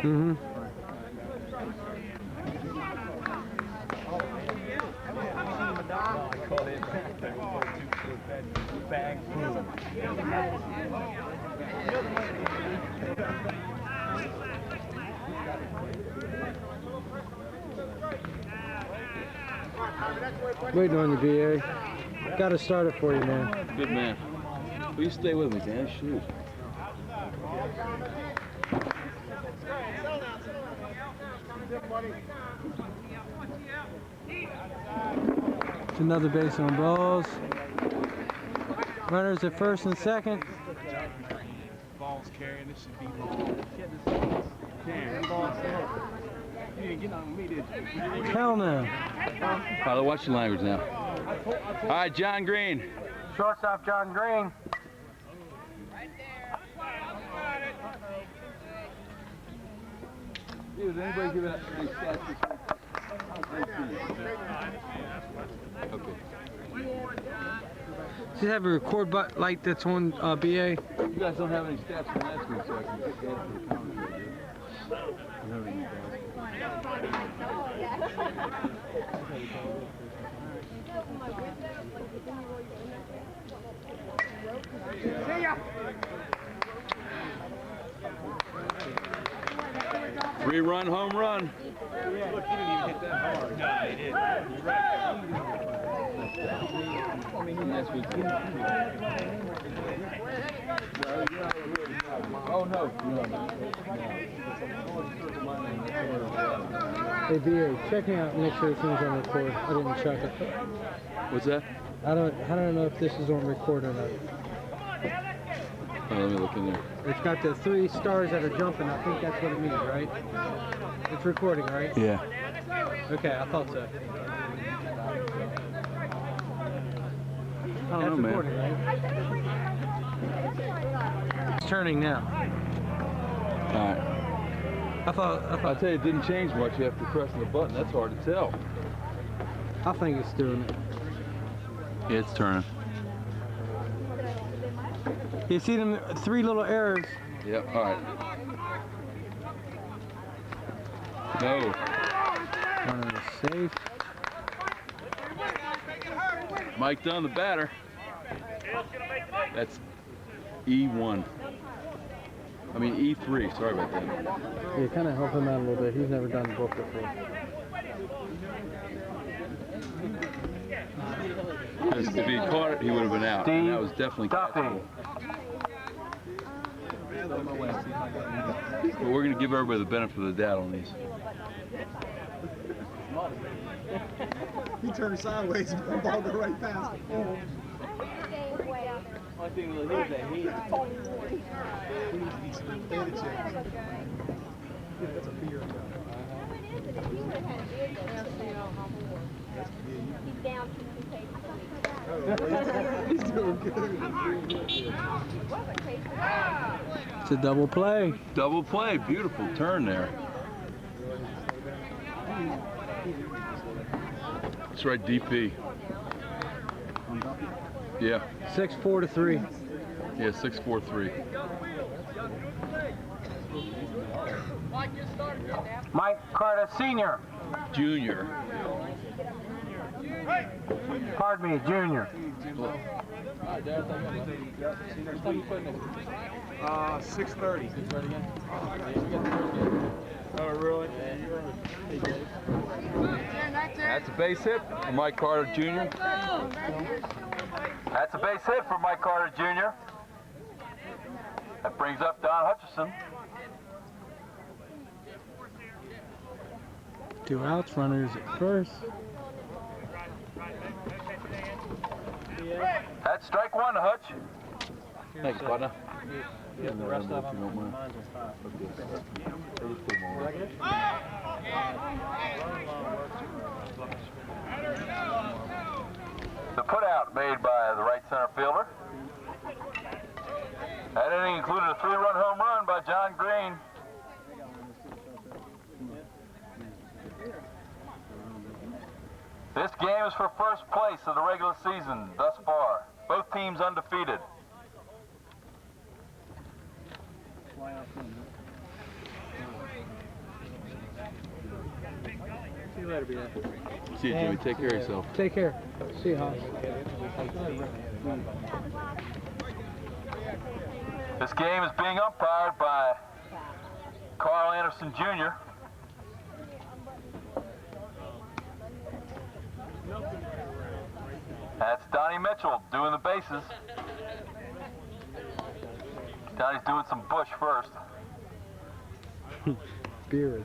Mm-hmm. Waiting on you, BA. Got to start it for you, man. Good man. Will you stay with me, Dan? Shoot. It's another base on balls. Runners at first and second. Balls carrying, this should be ball. You didn't get on me, did you? Hell no. Tyler, watch your language now. All right, John Green. Shortstop John Green. Dude, did anybody give it any stats this week? Okay. Does it have a record light that's on BA? You guys don't have any stats from last week, so I can get that for the commentary. See ya! 3-run home run. Look, he didn't even hit that hard. No, he didn't. You're right. Last week. Oh, no. Hey, BA, check me out and make sure the thing's on record. I didn't check it. What's that? I don't know if this is on record or not. Oh, let me look in there. It's got the 3 stars that are jumping. I think that's what it means, right? It's recording, right? Yeah. Okay, I thought so. I don't know, man. Recording, right? It's turning now. All right. I thought. I'll tell you, it didn't change much after pressing the button. That's hard to tell. I think it's doing it. Yeah, it's turning. You see them 3 little errors. Yep, all right. No. Runner is safe. Mike Dunn, the batter. That's E1. I mean E3, sorry about that. Yeah, kind of help him out a little bit. He's never done the book before. Because if he caught it, he would have been out. And that was definitely catchable. But we're going to give everybody the benefit of the doubt on these. He turned sideways and the ball go right past him. Only thing that is that he That's a beer. He's down 2 He's doing good. It's a double play. double play. Beautiful turn there. That's right, DP. Yeah. 6-4-3. Yeah, 6-4-3. Mike Carter Sr. Junior. Pardon me, Junior. 6:30. Oh, really? That's a base hit for Mike Carter Jr. That's a base hit for Mike Carter Jr. That brings up Don Hutchison. 2 outs, runners at first. That's strike 1, Hutch. Thanks, partner. Yeah, the rest of them, mine's on 5. The putout made by the right center fielder. That inning included a 3-run home run by John Green. This game is for first place of the regular season thus far. Both teams undefeated. See you later, B.A. See you, Jimmy. Take care of yourself. Take care. See you, Hans. This game is being umpired by Carl Anderson Jr. That's Donnie Mitchell doing the bases. Donnie's doing some bush first. Beer.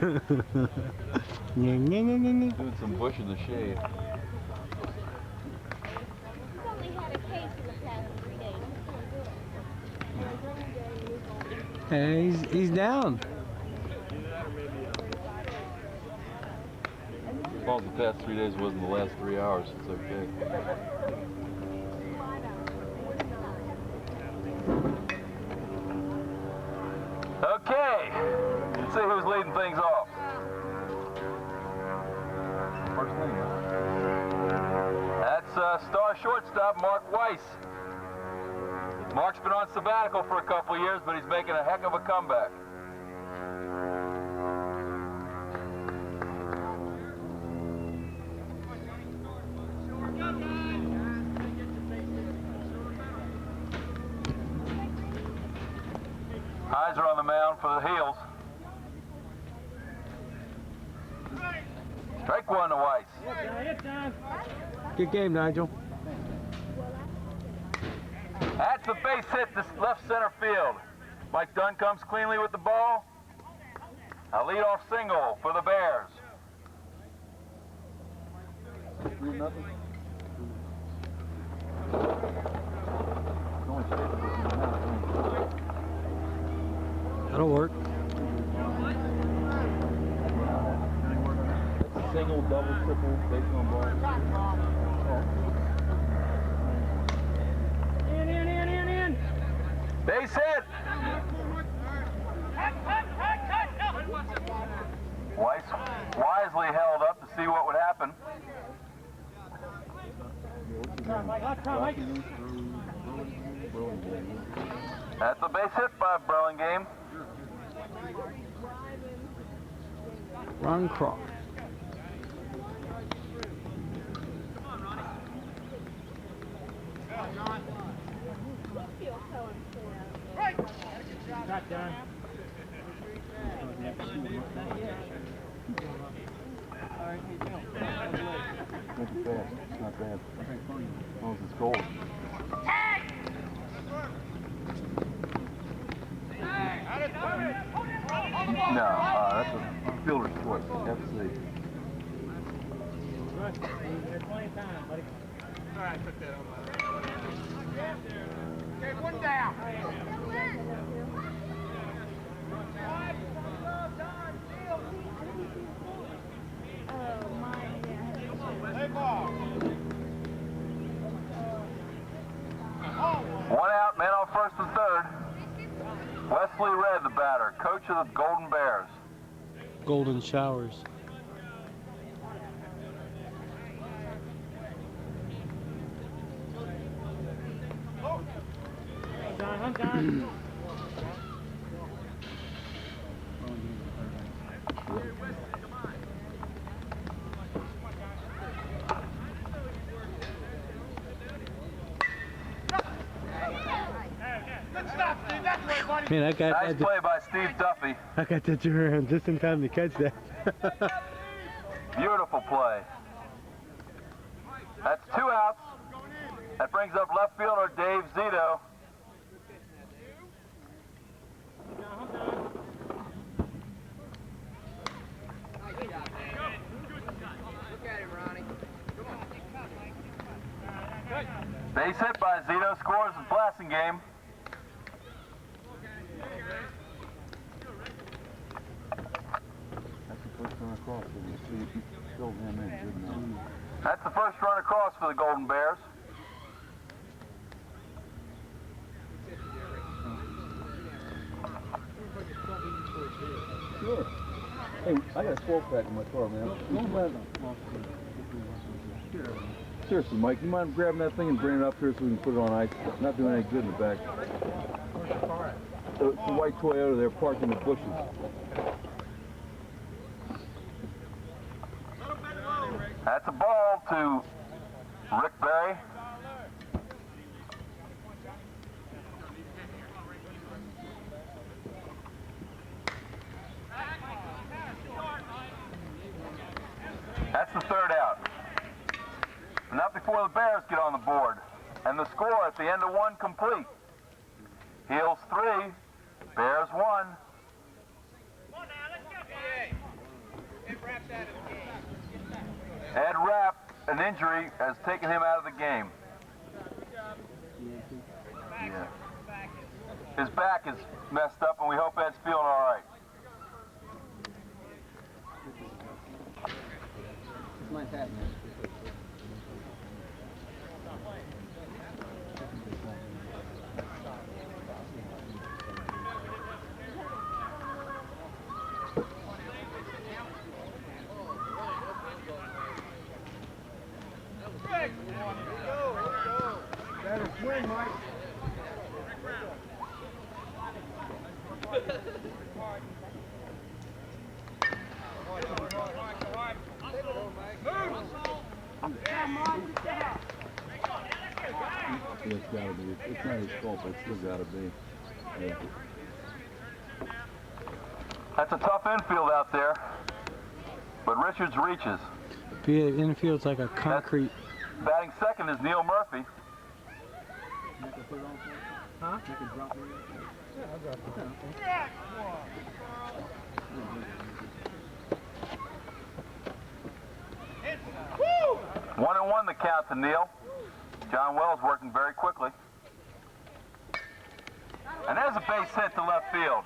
Doing some bush in the shade. He's only had a case in the past 3 days. And he's down. As long as the past 3 days wasn't the last 3 hours, it's okay. Okay, let's see who's leading things off. First thing, huh? That's star shortstop Mark Weiss. Mark's been on sabbatical for a couple of years, but he's making a heck of a comeback. Eyes are on the mound for the Heels. Strike one to Weiss. Good game, Nigel. That's a base hit to left center field. Mike Dunn comes cleanly with the ball. A leadoff single for the Bears. 3-0. That'll work. That's a single, double, triple, base on ball. In. Base hit. Weiss wisely held up to see what would happen. That's a base hit by Burlingame. Ron Crawford. Not done. Make it fast. It's not bad. As long as it's cold. No, that's a fielder's choice. FC. There's plenty of time, buddy. All right, put that on my. Okay, one down. Oh, mine, yeah. Hey, ball. One out, man on first and third. Wesley Red, the batter, coach of the Golden Bears. Golden showers. I'm done. Man, I got Nice play by Steve Duffy. I got that around just in time to catch that. Beautiful play. That's 2 outs. That brings up left fielder Dave Zito. Base hit by Zito, scores in passing game. That's the first run across. You see, you filled him in. Good enough. That's the first run across for the Golden Bears. Sure. Hey, I got a 12-pack in my car, man. Don't mind. Seriously, Mike, you mind grabbing that thing and bringing it up here so we can put it on ice? It's not doing any good in the back. It's the white Toyota there parked in the bushes. ball to Rick Berry. That's the third out. Not before the Bears get on the board. And the score at the end of one complete. Heels 3, Bears 1. Ed Rapp, an injury, has taken him out of the game. Yeah. His back is messed up, and we hope Ed's feeling all right. It's my hat, man. Better swing, Mike. It's gotta be. It's not his fault, but it's still gotta be. Yeah. That's a tough infield out there, but Richards reaches. The infield's like a concrete. Batting second is Neil Murphy. Huh? You can drop me. Yeah, I'll drop it. 1-1 the count to Neil. John Wells working very quickly. And there's a base hit to left field.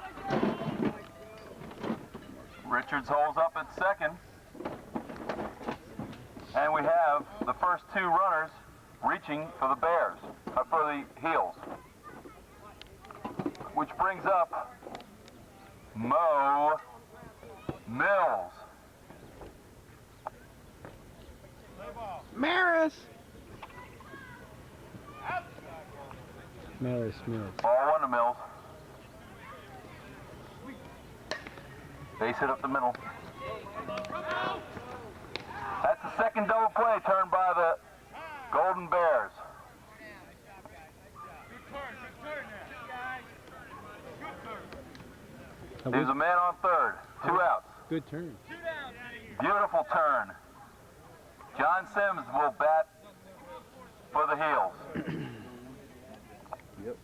Richards holds up at second. And we have the first two runners reaching for the Bears, for the Heels. Which brings up Mo Mills. Maris! Maris Mills. Ball 1 to Mills. Base hit up the middle. That's the second double play turned by the Golden Bears. There's a man on third. 2 outs. Good turn. Beautiful turn. John Sims will bat for the Heels. Yep.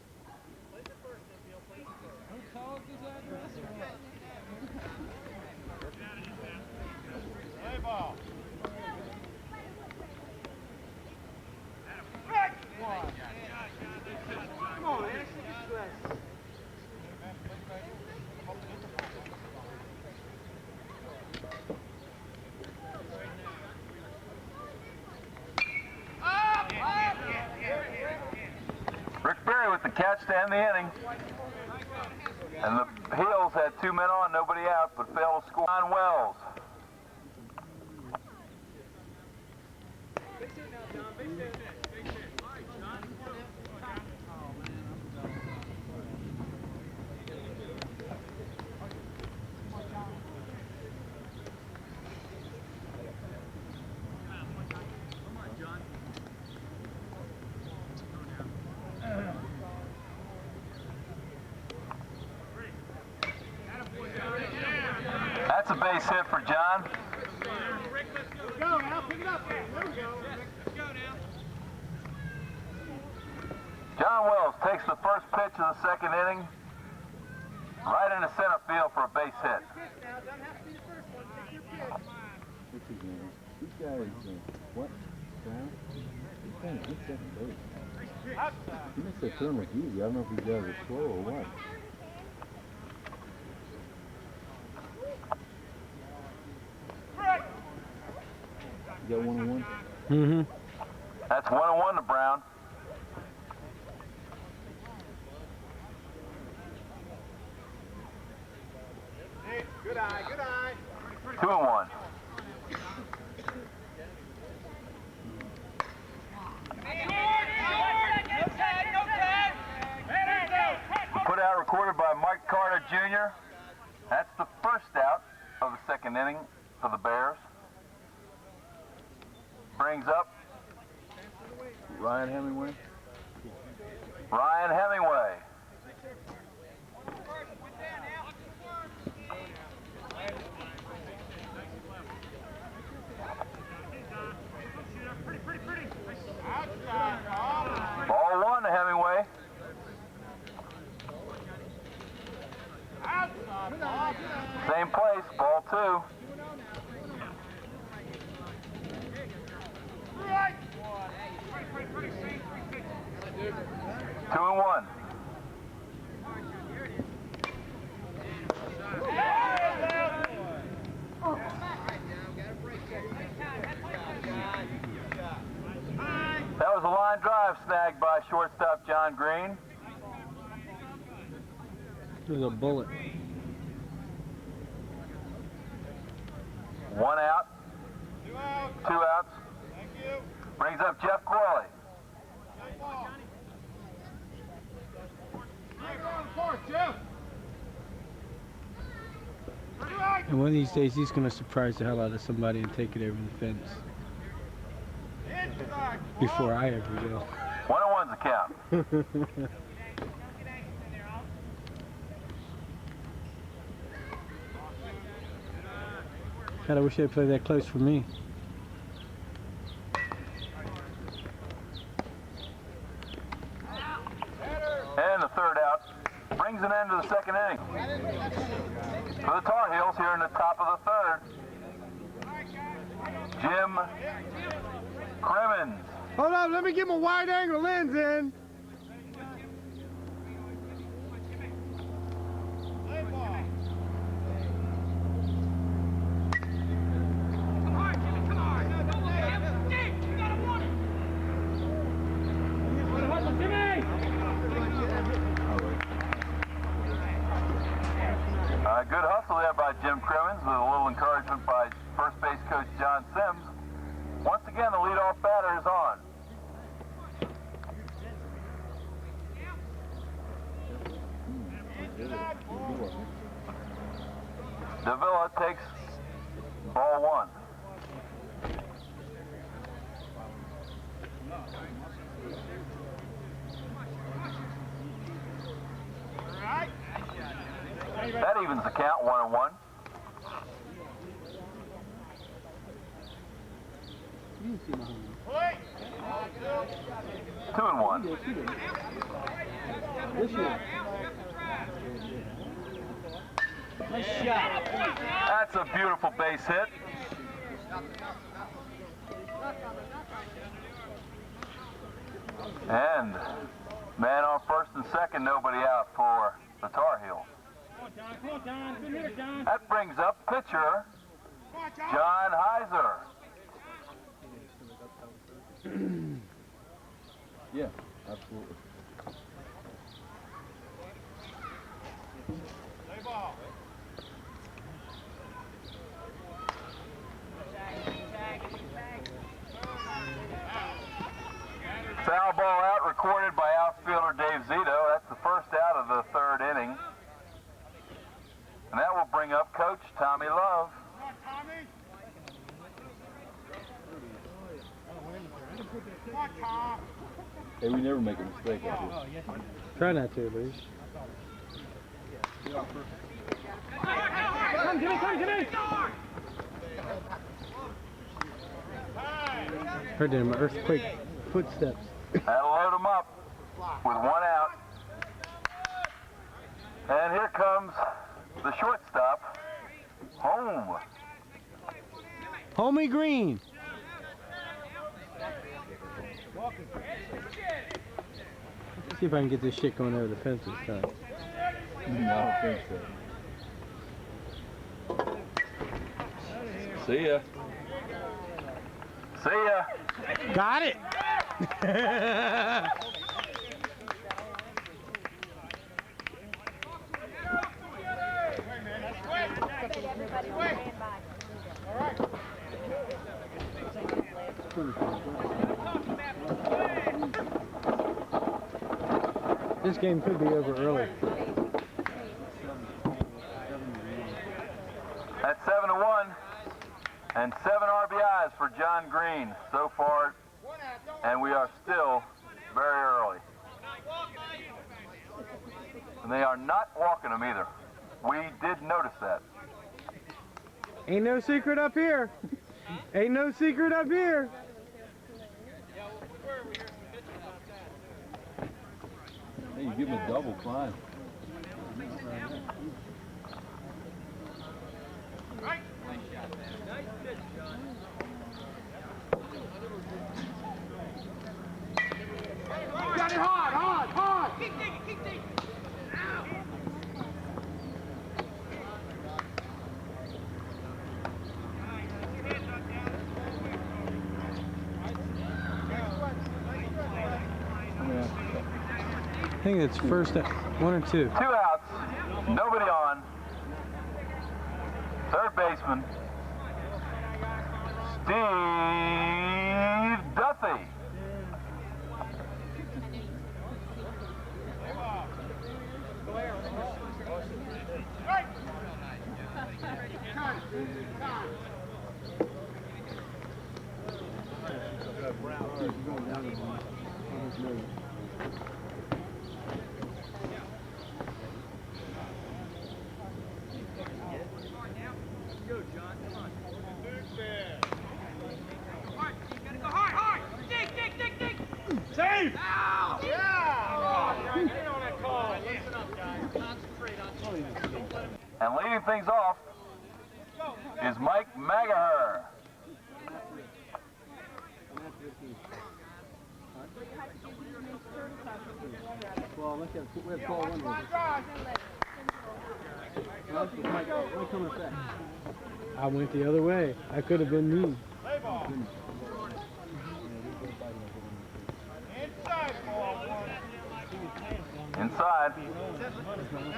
Rick Berry with the catch to end the inning. And the Heels had 2 men on, nobody out, but failed to score. John Wells. That's a base hit for John. Go now, pick it up. There we go. John Wells takes the first pitch of the second inning, right into center field for a base hit. What's his name? This guy is, what? Brown? He's kind of good second base. He missed that turn was easy. I don't know if he does it slow or what. You got 1-1? Mm-hmm. That's 1-1 to Brown. Good eye, good eye. 2-1. Put out recorded by Mike Carter Jr. That's the first out of the second inning for the Bears. brings up Ryan Hemingway. Ryan Hemingway. Ball one to Hemingway. Same place, ball two. Two and one. That was a line drive snagged by shortstop John Green. It was a bullet. One out. Two outs. Brings up Jeff Corley. And one of these days, he's going to surprise the hell out of somebody and take it over the fence. Before I ever will. 1-1's the count. God, I wish they'd play that close for me. And the third out brings an end to the second inning. For the Tar Heels here in the top of the third, Jim Crimmins. Hold on, let me get my wide angle lens in. Good hustle there by Jim Crimmins with a little encouragement by first base coach John Sims. Once again, the leadoff batter is on. Davila takes ball one. That evens the count, 1-1. Two and one. Nice shot. That's a beautiful base hit. And man on first and second, nobody out for the Tar Heels. Come on, John. Good hitter, John. That brings up pitcher John Heiser. Yeah, absolutely. Foul ball out recorded by outfielder Dave Zito. That's the first out of the third inning. And that will bring up Coach Tommy Love. Hey, we never make a mistake like this. Try not to, Luis. Come, Jimmy. Heard them earthquake footsteps. That'll load them up with one out. And here comes the shortstop, home. Homie Green. Let's see if I can get this shit going over the fence this time. No, I don't think so. See ya. See ya. Got it. This game could be over early. That's 7-1 and 7 RBIs for John Green so far. and we are still very early. And they are not walking them either. We did notice that. Ain't no secret up here. Ain't no secret up here. Hey, you give him a double, fine. Got it hard, hard, hard. Keep digging. I think it's first, 1 or 2. 2 outs, nobody on. Third baseman, Steve Duffy. Save! Ow! Yeah! Get on that call. Listen up, guys. Concentrate on. And leading things off is Mike Magaher. Well, let's have, we have call one. I went the other way. I could have been me. Inside.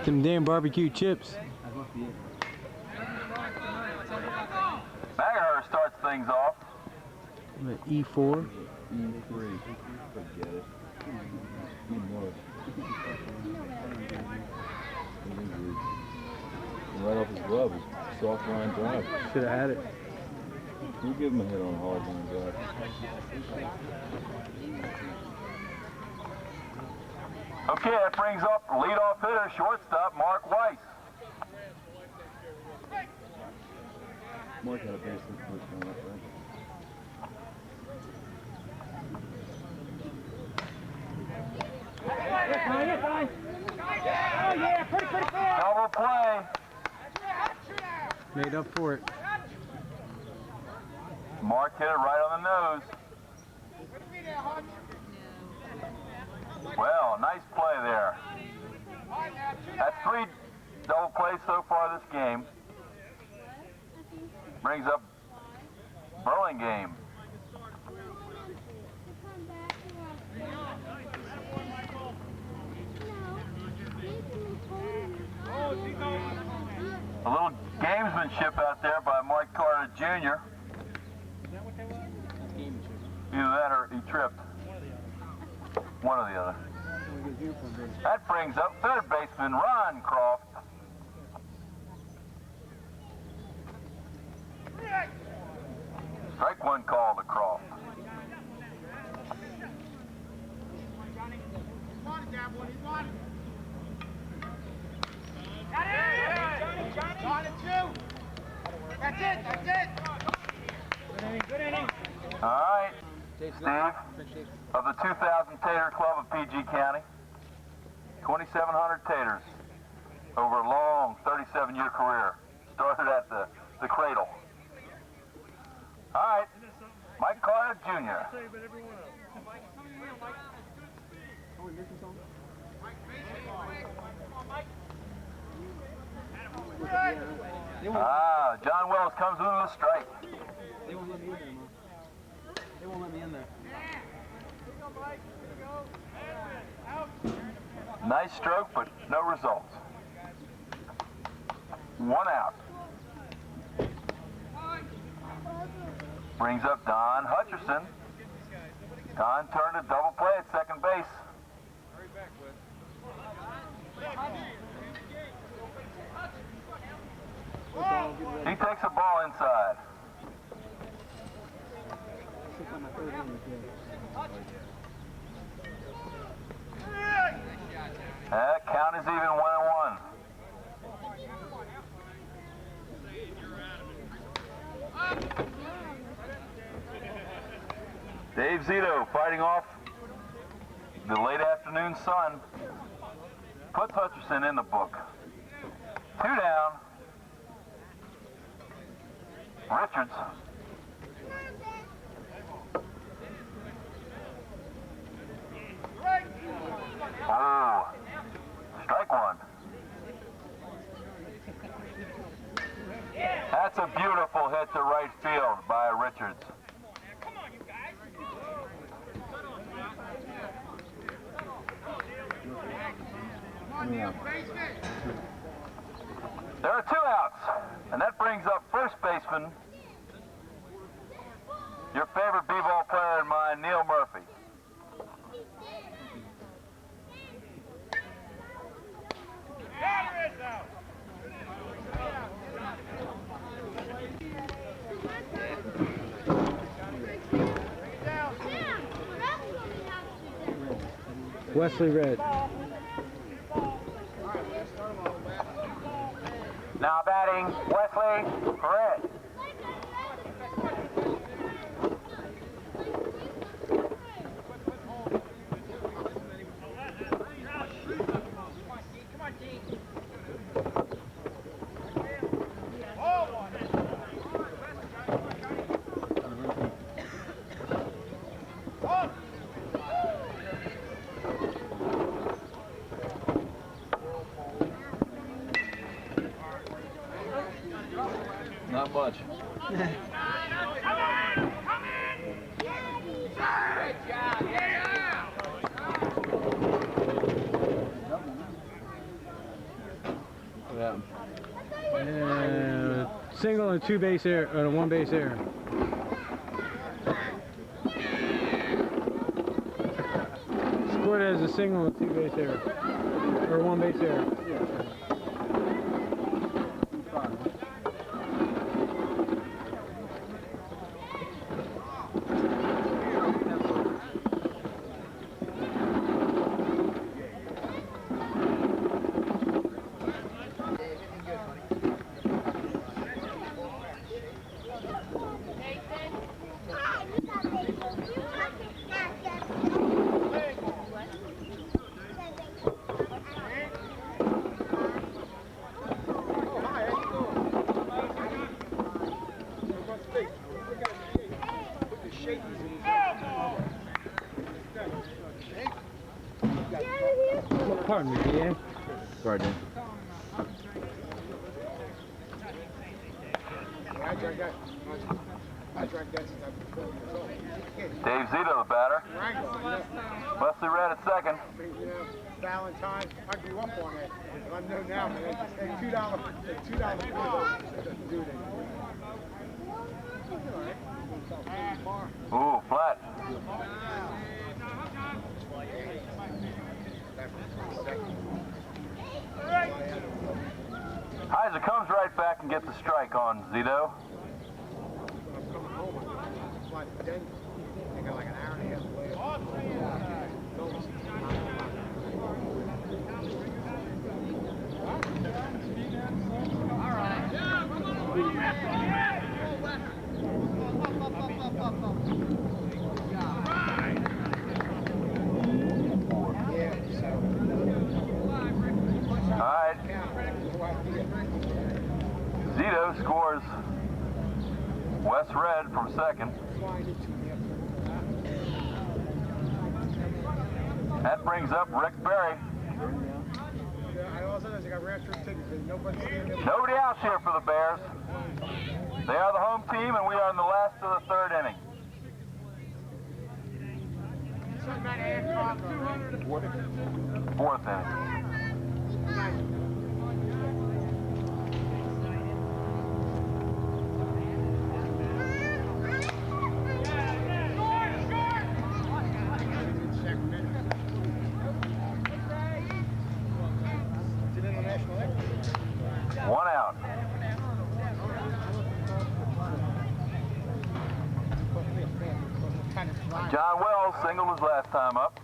Them damn barbecue chips. Magaher starts things off. I'm at E4. E3. Forget it. Right off his glove, soft line drive. Should have had it. We'll give him a hit on hard line drive. Okay, that brings up leadoff hitter, shortstop, Mark Weiss. Mark had a base hit first one up, right? Fine. Oh, yeah, pretty fair. Double play. Made up for it. Mark hit it right on the nose. Well, nice play there. That's 3 double plays so far this game. Brings up Burlingame. A little gamesmanship out there by Mike Carter Jr. Either that or he tripped. One or the other. That brings up third baseman Ron Croft. Strike one call to Croft. That's it. Good inning. All right, Steve, of the 2,000 Tater Club of PG County, 2,700 taters over a long 37-year career. Started at the cradle. All right, Mike Carter Jr. John Wells comes in with a strike. They won't let me in there, man. They won't let me in there. Nice stroke, but no results. 1 out. Brings up Don Hutcherson. Don turned a double play at second base. He takes a ball inside. That count is even, 1-1. Dave Zito fighting off the late afternoon sun. Puts Hutcherson in the book. 2 down. Richards. Oh, strike one. That's a beautiful hit to right field by Richards. There are 2 outs, and that brings up first baseman, your favorite b-ball player and mine, Neil Murphy. Wesley Red. Now batting, Wesley Red. Not much. Single and 2 base error, or 1 base error. Scored as a single and 2 base error, or 1 base error. Pardon me, DA. Pardon. Dave Zito, the batter. Wesley Red at second. Valentine, I grew up on it. I know now, man. $2 do it. Ooh, flat. Heiser comes right back and gets a strike on Zito. I got like an hour and a half left. Alright. Zito scores Wes Red from second. That brings up Rick Berry. Nobody else here for the Bears. They are the home team, and we are in the last of the 3rd inning. Fourth inning. One out. John Wells singled his last time up.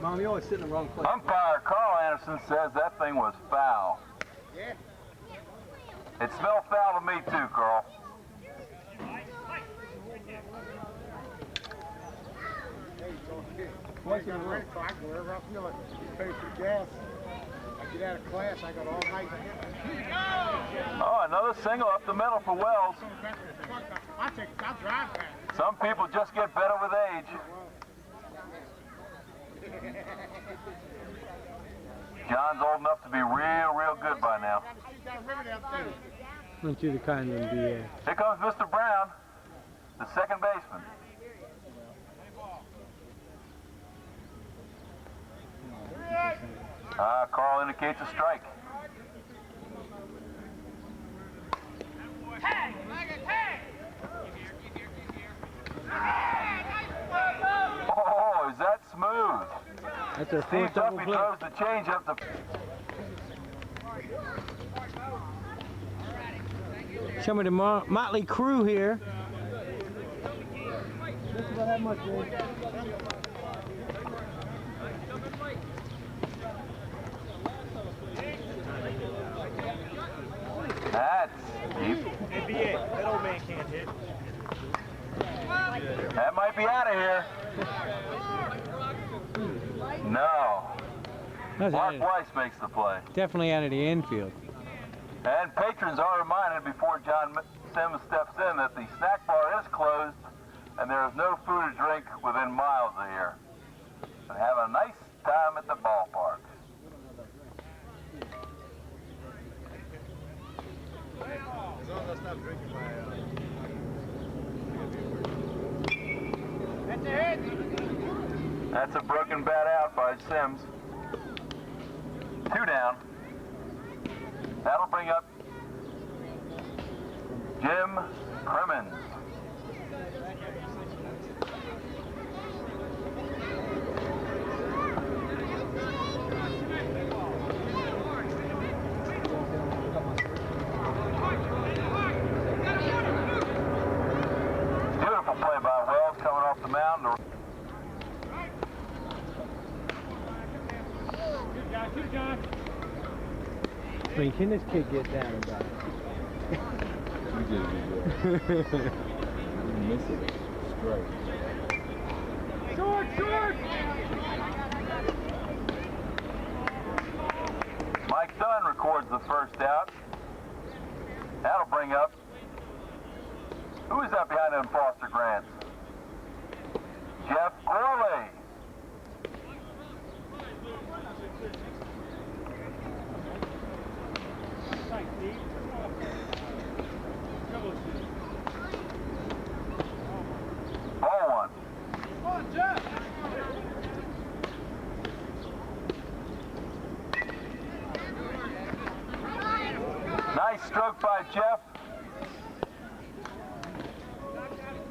Mom, you always sit in the wrong place. Umpire Carl Anderson says that thing was foul. Yeah. It smelled foul to me too, Carl. Twice in a row. I go wherever I feel like pay for gas. I get out of class, I got all night. Oh, another single up the middle for Wells. I drive back. Some people just get better with age. John's old enough to be real good by now. Aren't you the kind of BA? Here comes Mr. Brown, the second baseman. Carl indicates a strike. Oh, is that smooth? That's our Steve fourth double Duffy play. throws the change up the... Show me the motley crew here. Just about that much, Dave. That's deep. NBA, that old man can't hit. That might be out of here. No. That's Mark out Weiss makes the play. definitely out of the infield. And patrons are reminded before John Sims steps in that the snack bar is closed and there is no food or drink within miles of here. And have a nice time at the ballpark. As long as I stop drinking That's a hit. That's a broken bat out by Sims. 2 down. That'll bring up Jim Crimmins. Beautiful play by Wells coming off the mound. Good John. I mean, can this kid get down about it? You did a good job. You miss it. Strike. Short! Mike Dunn records the first out. That'll bring up, who is that behind them Foster Grants? Jeff Gorley. Ball one. Come on, Jeff! Nice stroke by Jeff.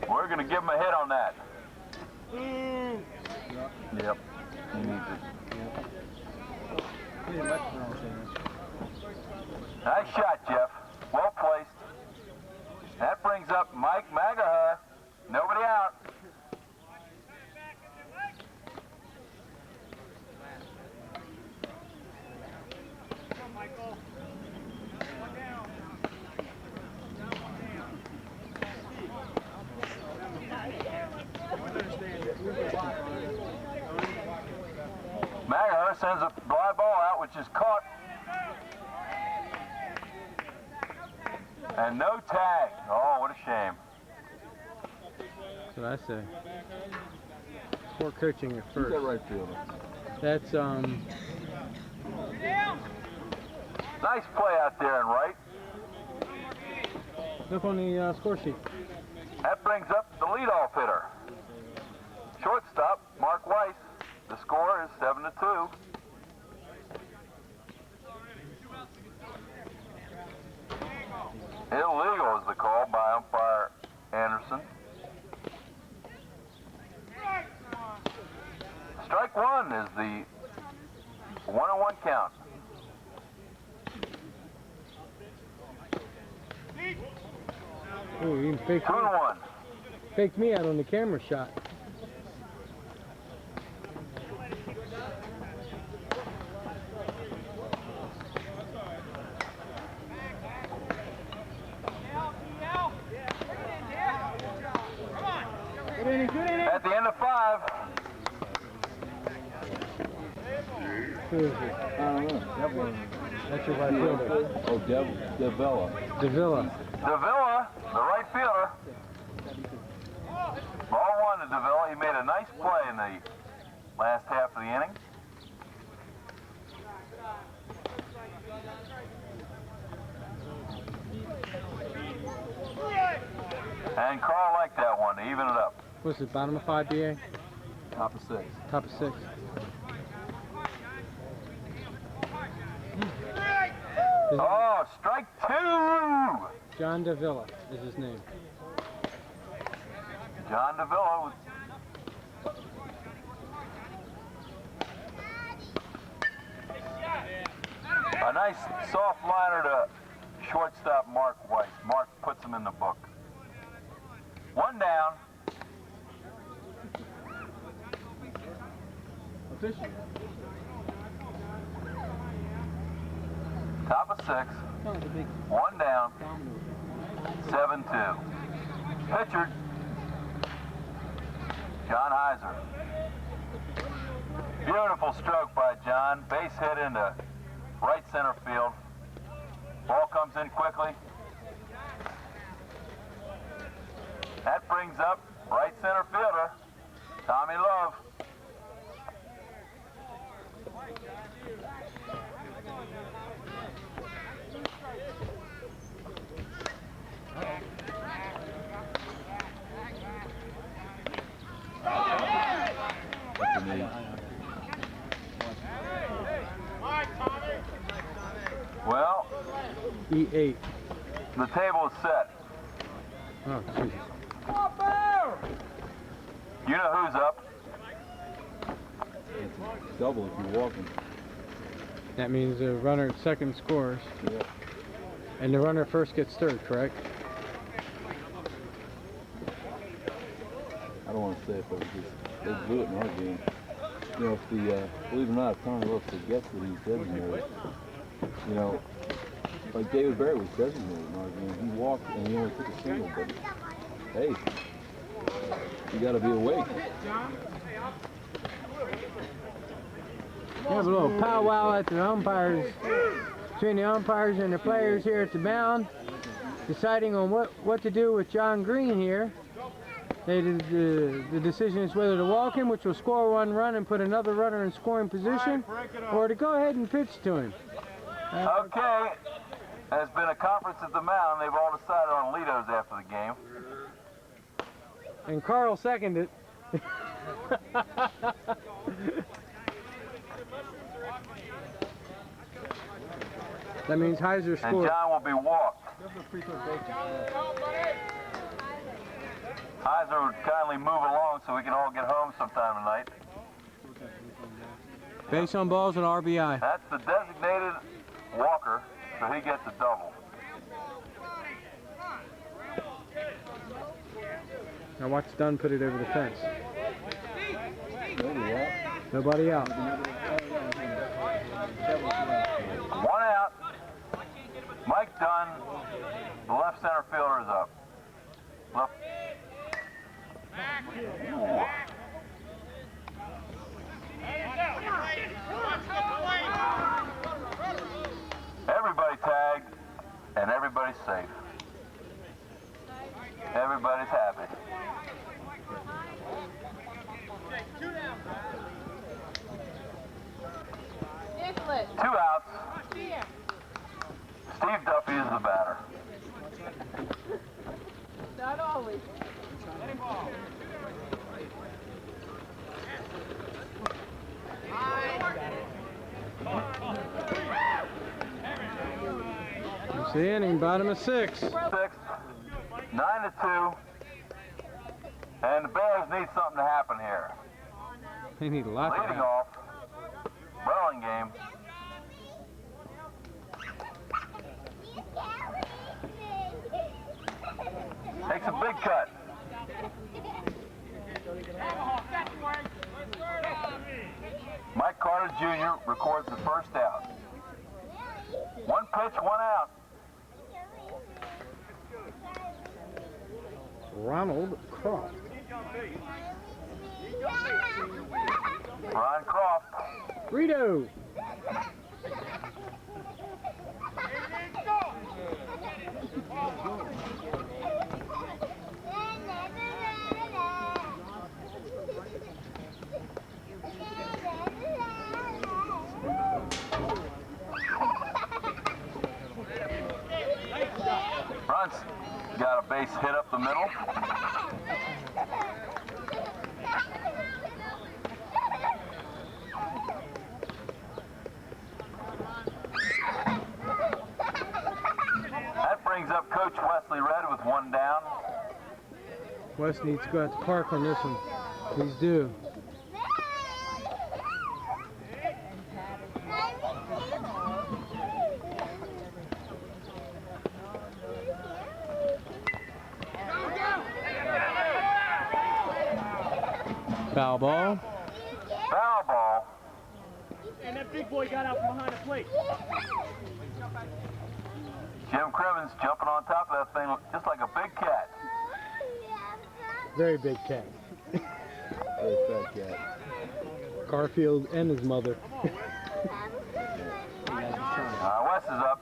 We're going to give him a hit on that. Yep. He needs it. Nice shot, Jeff. Well placed. That brings up Mike Magaher. Nobody out. Magaher sends a fly ball out, which is caught. And no tag. Oh, what a shame. That's what I say. Poor coaching at Who's that first. right fielder? That's Nice play out there and right. look on the score sheet. That brings up the leadoff hitter. Shortstop, Mark Weiss. The score is 7-2. Illegal is the call by umpire Anderson. Strike one is the 1-1 count. Oh, you even faked me. 2-1. Faked me out on the camera shot. At the end of 5. Who is it? I don't know. That's your right fielder. Oh, Davila. Davila. Davila, the right fielder. Ball one to Davila. He made a nice play in the last half of the inning. And Carl liked that one to even it up. What's it, bottom of 5 BA? Top of 6. Top of 6. Oh, strike 2! John Davila is his name. John Davila was a nice soft liner to shortstop Mark Weiss. Mark puts him in the book. 1 down. Official. Top of 6. 1 down. 7-2. Pitcher John Heiser. Beautiful stroke by John. Base hit into right center field. Ball comes in quickly. That brings up right center fielder Tommy Love. What's the name? Well, E8. the table is set. Oh, Jesus. You know who's up. It's a double if you're walking. That means the runner at second scores, Yeah. and the runner first gets third, correct? I don't want to say it, but they blew it in our game. You know, if the, believe it or not, if Tommy Love forgets that he's designated, you know, like David Barrett was designated in our game. He walked and he only took a single, but hey, you got to be awake. We have a little powwow at the umpires, between the umpires and the players here at the mound, deciding on what to do with John Green here. The decision is whether to walk him, which will score 1 run and put another runner in scoring position, or to go ahead and pitch to him. Okay. There's been a conference at the mound. They've all decided on Litos after the game. And Carl seconded. That means Heiser And scored. John will be walked. Heiser would kindly move along so we can all get home sometime tonight. Base on balls and RBI. That's the designated walker, so he gets a double. Now watch Dunn put it over the fence. Nobody out. Nobody out. 1 out. Mike Dunn, the left center fielder, is up. Left. Everybody tagged, and everybody's safe. Everybody's happy. Two outs. Steve Duffy is the batter. Not always. You the inning, bottom of 6. Sixth, 9-2. And the Bears need something to happen here. They need a lot to Leading happen. off, Burlingame. Takes a big cut. Mike Carter Jr. records the first out. One pitch, one out. Ronald Croft. Ron Croft. Rito. Ron's got a base hit up the middle. That brings up Coach Wesley Red with one down. Wes needs to go out to park on this one. Please do. Foul ball. Foul ball. And that big boy got out from behind the plate. Jim Crimmins jumping on top of that thing just like a big cat. Very big cat. Very fat cat. Garfield and his mother. Wes is up.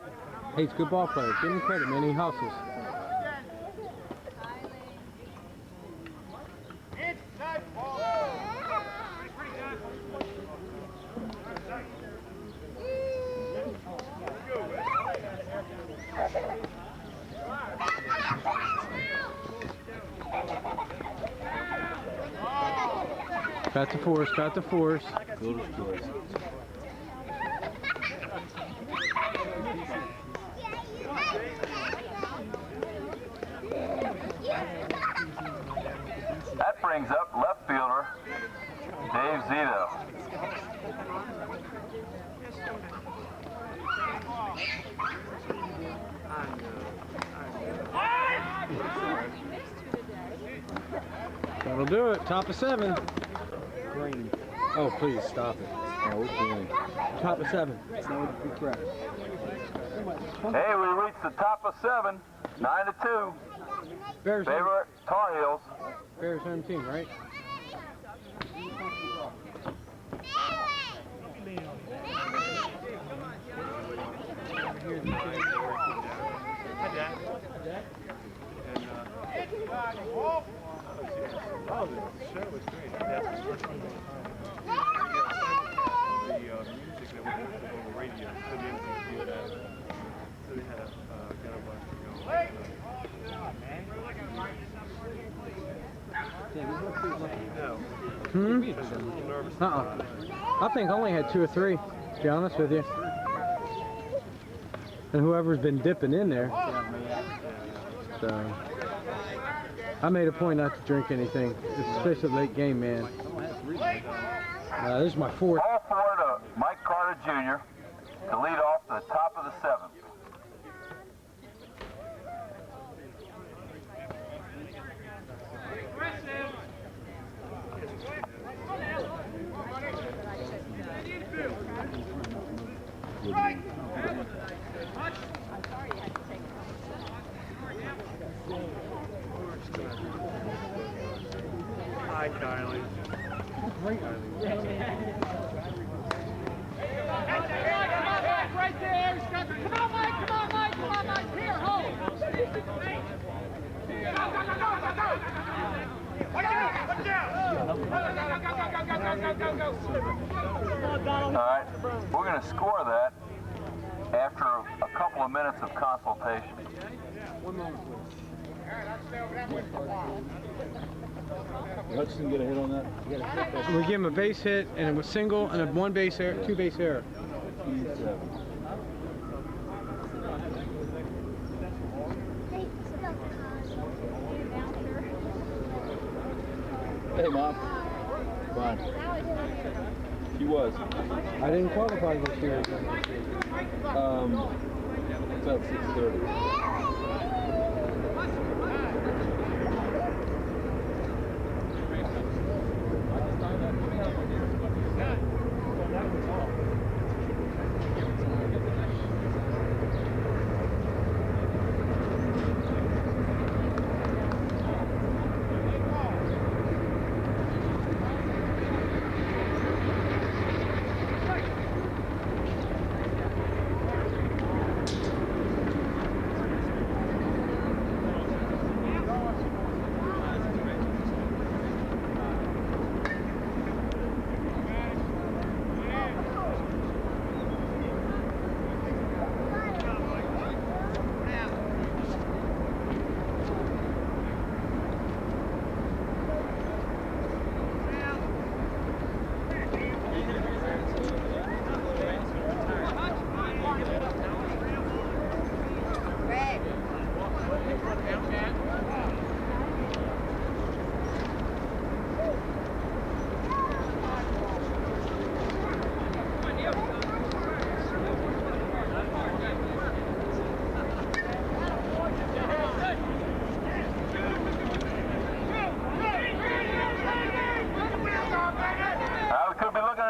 Hey, he's a good ball player. Give him credit, man. He hustles. Got the force, got the force. Go to score. That brings up left fielder Dave Zito. That'll do it. Top of 7. Green. Oh, please stop it. Oh, okay. Top of 7. Hey, we reached the top of 7, 9-2. Bears, Favorite Tar Heels. Bears 17, right? Oh, the show was great. That's the first one. The music that was on the radio, so they didn't do that. So they had got a bunch to go. No. I think I only had 2 or 3, to be honest with you. And whoever's been dipping in there. So, I made a point not to drink anything, especially late game, man. This is my 4th. All 4 to Mike Carter Jr. to lead off the top of the 7th. Hi, Kylie. Right there. Come on, Mike. Come on, Mike. Come on, Mike. Here, hold. All right, we're going to score that after a couple of minutes of consultation. Hudson get a hit on that? We give him a base hit, and it was single, and a 1 base error, 2 base error. Hey, Mom. Come on. She was. I didn't qualify this year. About 6:30.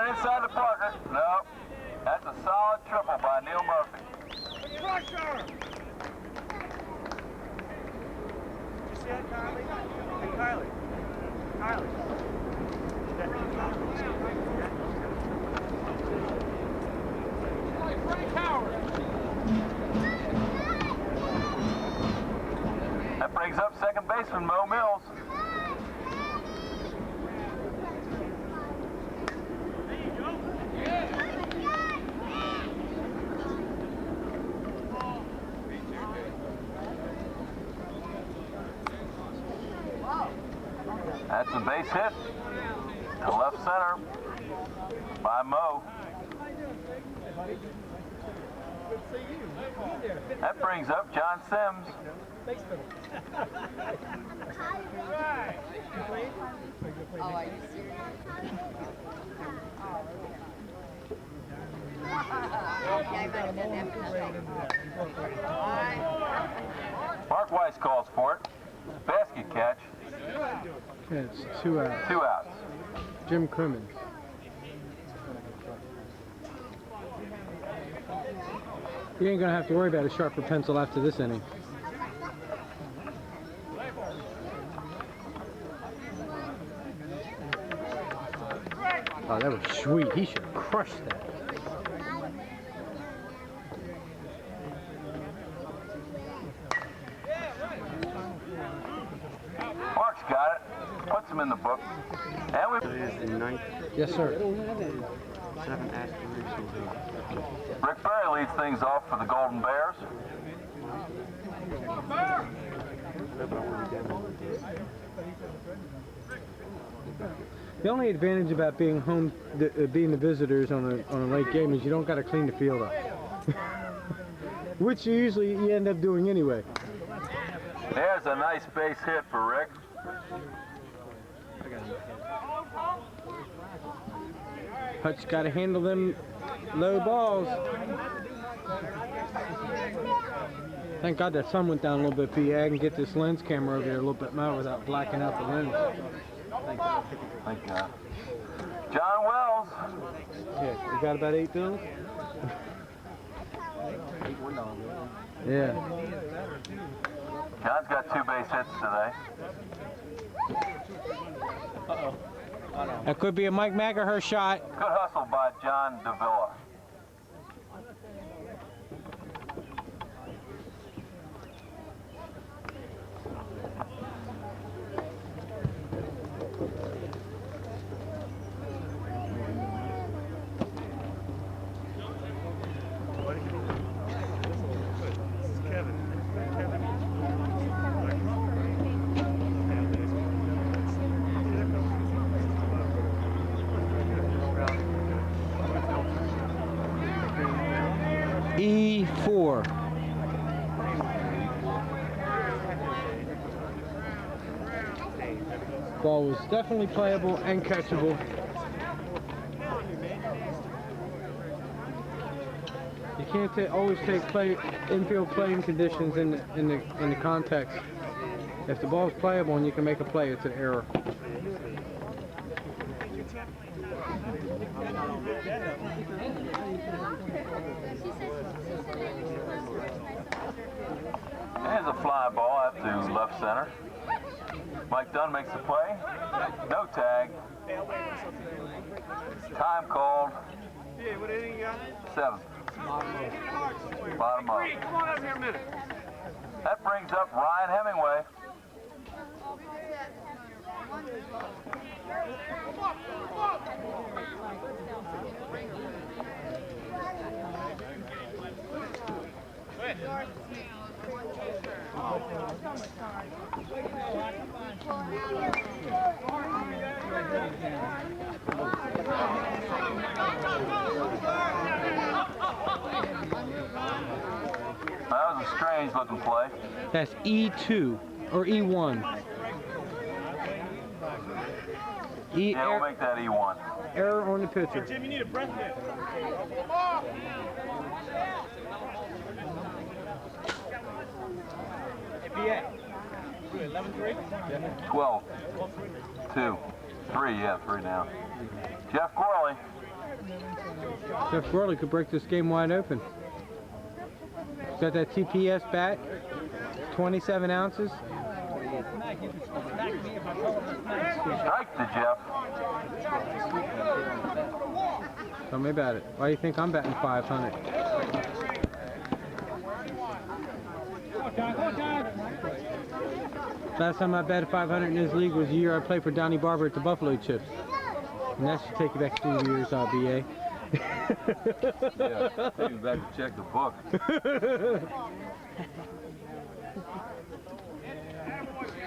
Inside the partner. No. That's a solid triple by Neil Murphy. Pressure! You see that, Kylie? Hey, Kylie. Kylie. That brings up second baseman Mo Mills. That's a base hit to left center by Mo. That brings up John Sims. Oh, are you serious? Mark Weiss calls for it. Basket catch. Yeah, it's 2 outs. 2 outs. Jim Crimmins. You ain't gonna have to worry about a sharper pencil after this inning. Oh, that was sweet. He should have crushed that. Mark's got it. Puts him in the book. And we. It is the 9th. Yes, sir. 7 aspirations. Rick Berry leads things off for the Golden Bears. The only advantage about being home, being the visitors on a late game is you don't got to clean the field up, which you end up doing anyway. There's a nice base hit for Rick. Hutch got to handle them low balls. Thank God that sun went down a little bit, B. I can get this lens camera over here a little bit more without blacking out the lens. Thank God. John Wells. Yeah, you got about 8 bills? Yeah. John's got 2 base hits today. That could be a Mike McAher shot. Good hustle by John Davila. E4. Ball was definitely playable and catchable. You can't always take infield playing conditions in the context. If the ball's playable and you can make a play, it's an error. There's a fly ball out to left center. Mike Dunn makes the play. No tag. Time called. Yeah, what inning you got? 7. Bottom up. Come on up here a minute. That brings up Ryan Hemingway. That was a strange looking play. That's E2 or E1. Yeah, we'll make that E1. Error on the pitcher. Jim, you need a breath mint. 12. 2. 3, yeah, 3 down. Jeff Gorley. Jeff Gorley could break this game wide open. He's got that TPS bat, 27 ounces. Strike to Jeff. Tell me about it. Why do you think I'm batting 500? Last time I batted 500 in this league was the year I played for Donnie Barber at the Buffalo Chips. And that should take you back 2 years, BA. Yeah, take me back to check the book.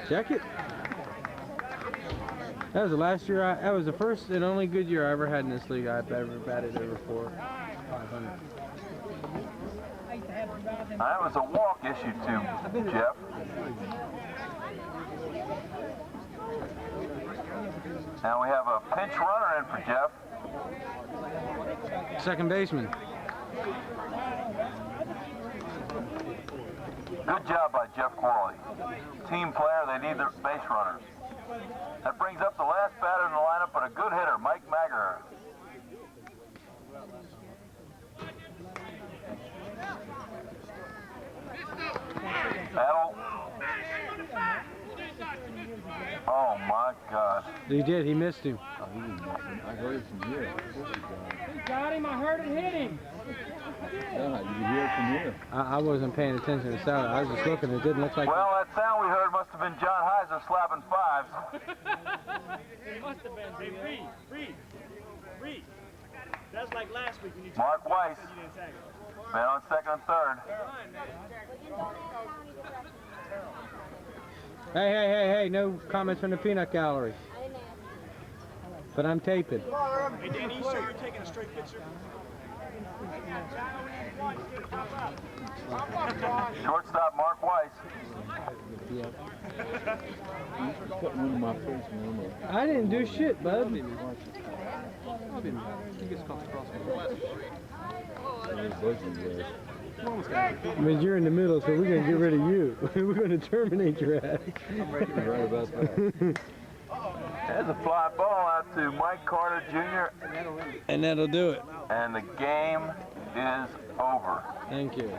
Check it. That was the last year that was the first and only good year I ever had in this league. I've ever batted over 500. That was a walk issued to Jeff. Now we have a pinch runner in for Jeff. Second baseman. Good job by Jeff Corley. Team player, they need their base runners. That brings up the last batter in the lineup, but a good hitter, Mike Maguire. Battle. Oh my God. He did, he missed him. Oh, he didn't miss him. I heard it from here. Of course he Got him, I heard it hit him. got it. You could hear it from here. I wasn't paying attention to the sound. I was just looking. It didn't look like. Well, that sound we heard must have been John Heiser slapping fives. It must have been. Hey, Reed. That's like last week when you Mark Weiss. you didn't tag him. Man on second and third. Hey, no comments from the peanut gallery. But I'm taping. Hey, Danny, you sure you're taking a straight picture? Shortstop Mark Weiss. Put one in my face, man. I didn't do shit, bud. He But you're in the middle, so we're going to get rid of you. We're going to terminate your ass. right about that. There's a fly ball out to Mike Carter Jr. And that'll do it. And the game is over. Thank you.